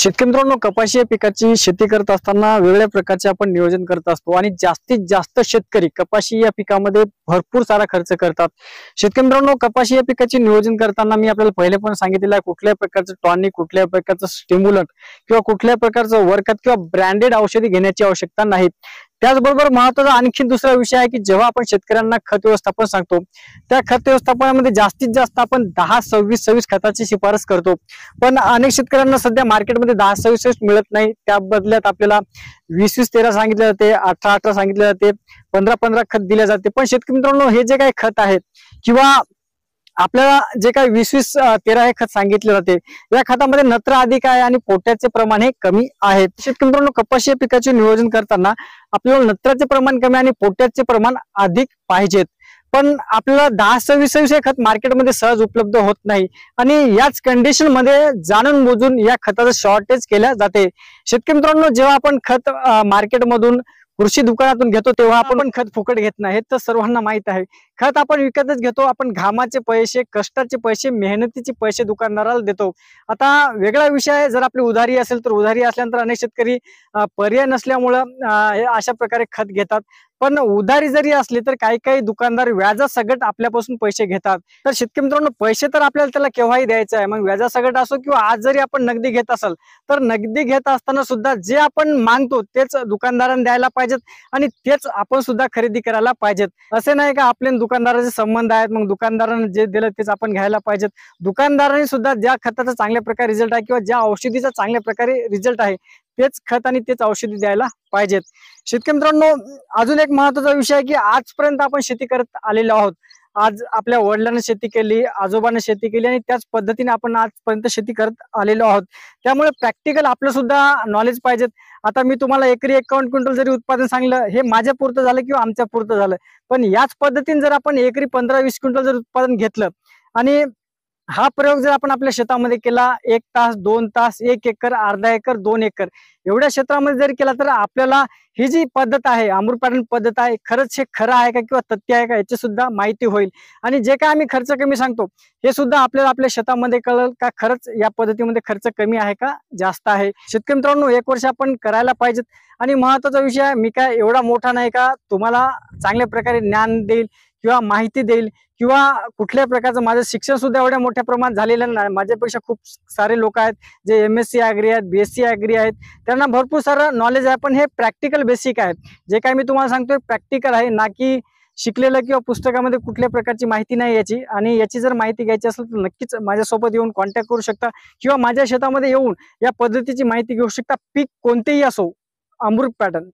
शेतकरी मित्रांनो, कपाशी या पिकाची शेती करत असताना वेगवेगळ्या प्रकारचे आपण नियोजन करत असतो आणि जास्तीत जास्त शेतकरी कपाशी या पिकामध्ये भरपूर सारा खर्च करतात। शेतकरी मित्रांनो, कपाशी या पिकाचे नियोजन करताना मी आपल्याला पहिले पण सांगितलेलं आहे, कुठल्या प्रकारचं टॉनिक, कुठल्या प्रकारचं स्टिम्युलंट किंवा कुठल्या प्रकारचं वर्कआउट किंवा ब्रँडेड औषधी घेण्याची आवश्यकता नाही। त्याचबरोबर महत्त्वाचा आणखी दुसरा विषय आहे की जेव्हा आपण शेतकऱ्यांना खत व्यवस्थापन सांगतो, त्या खत व्यवस्थापनामध्ये जास्तीत जास्त आपण 10-26-26 खताची शिफारस करतो। पण अनेक शेतकऱ्यांना सध्या मार्केटमध्ये 10-26 मिळत नाही, त्या बदल्यात आपल्याला 20-20-13 सांगितले जाते, 18-18 सांगितले जाते, 15-15 खत दिले जाते। पण शेतकरी मित्रांनो, हे जे काही खत आहेत किंवा आपल्याला जे काही 20-20-13 हे खत सांगितले जाते, या खतामध्ये नत्र अधिक आहे आणि पोटॅशचे प्रमाण हे कमी आहे। शेतकरी मित्रांनो, कपाशी या पिकाचे नियोजन करताना आपल्याला नत्राचे प्रमाण कमी आणि पोटॅशचे प्रमाण अधिक पाहिजेत। पण आपल्याला 10-26 हे खत मार्केटमध्ये सहज उपलब्ध होत नाही आणि याच कंडिशन मध्ये जाणून बुजून या खताचं शॉर्टेज केल्या जाते। शेतकरी मित्रांनो, जेव्हा आपण खत मार्केटमधून कृषी दुकानातून घेतो तेव्हा आपण खत फुकट घेत नाही, हे तर सर्वांना माहित आहे। खत आपण विकतच घेतो, आपण घामाचे पैसे, कष्टाचे पैसे, मेहनतीचे पैसे दुकानदाराला देतो। आता वेगळा विषय आहे, जर आपली उधारी असेल तर उधारी असल्यानंतर अनेक शेतकरी पर्याय नसल्यामुळं हे अशा प्रकारे खत घेतात। पण उधारी जरी असली तर काही काही दुकानदार व्याजासकट आपल्यापासून पैसे घेतात। तर शेतकरी मित्रांनो, पैसे तर आपल्याला त्याला केव्हाही द्यायचे आहे, मग व्याजासकट असो किंवा आज जरी आपण नगदी घेत असाल तर नगदी घेत असताना सुद्धा जे आपण मागतो तेच दुकानदारांना द्यायला पाहिजेत आणि तेच आपण सुद्धा खरेदी करायला पाहिजेत। असे नाही का आपले दुकानदाराचे संबंध आहेत मग दुकानदारांना जे दिलं तेच आपण घ्यायला पाहिजेत। दुकानदारांनी सुद्धा ज्या खताचा चांगल्या प्रकारे रिझल्ट आहे किंवा ज्या औषधीचा चांगल्या प्रकारे रिझल्ट आहे तेच खत आणि तेच औषधी द्यायला पाहिजेत। शेतकरी मित्रांनो, अजून एक महत्त्वाचा विषय आहे की आजपर्यंत आपण शेती करत आलेलो आहोत। आज आपल्या वडिलांनी शेती केली, आजोबांनी शेती केली आणि त्याच पद्धतीने आपण आजपर्यंत शेती करत आलेलो आहोत। त्यामुळे प्रॅक्टिकल आपलं सुद्धा नॉलेज पाहिजेत। आता मी तुम्हाला एकरी 51 क्विंटल जरी उत्पादन सांगलं, हे माझ्या पुरतं झालं किंवा आमच्या पुरतं झालं, पण याच पद्धतीने जर आपण एकरी 15-20 क्विंटल जर उत्पादन घेतलं आणि हा प्रयोग जर आपण आपल्या शेतामध्ये केला, 1 तास, 2 तास, 1 एकर, अर्धा एकर, 2 एकर एवढ्या क्षेत्रामध्ये जर केला तर आपल्याला ही जी पद्धत आहे, अमृत पॅटर्न पद्धत आहे, खरंच हे खरं आहे का किंवा तथ्य आहे का याची सुद्धा माहिती होईल। आणि जे काय आम्ही खर्च कमी सांगतो हे सुद्धा आपल्याला आपल्या शेतामध्ये कळेल का खरंच या पद्धतीमध्ये खर्च कमी आहे का जास्त आहे। शेतकरी मित्रांनो, 1 वर्ष आपण करायला पाहिजेत। आणि महत्त्वाचा विषय आहे, मी काय एवढा मोठा नाही का तुम्हाला चांगल्या प्रकारे ज्ञान देईल किंवा माहिती देईल किंवा कुठल्या प्रकारचं माझं शिक्षण सुद्धा एवढ्या मोठ्या प्रमाणात झालेलं नाही। माझ्यापेक्षा खूप सारे लोक आहेत जे MSc ॲग्री आहेत, BSc ॲग्री आहेत, त्यांना भरपूर सारं नॉलेज आहे, पण हे प्रॅक्टिकल बेसिक आहे। जे काय मी तुम्हाला सांगतोय प्रॅक्टिकल आहे, ना की शिकलेलं किंवा पुस्तकामध्ये कुठल्या प्रकारची माहिती नाही याची। आणि याची जर माहिती घ्यायची असेल तर नक्कीच माझ्यासोबत येऊन कॉन्टॅक्ट करू शकता किंवा माझ्या शेतामध्ये येऊन या पद्धतीची माहिती घेऊ शकता। पीक कोणतेही असो, अमृत पॅटर्न।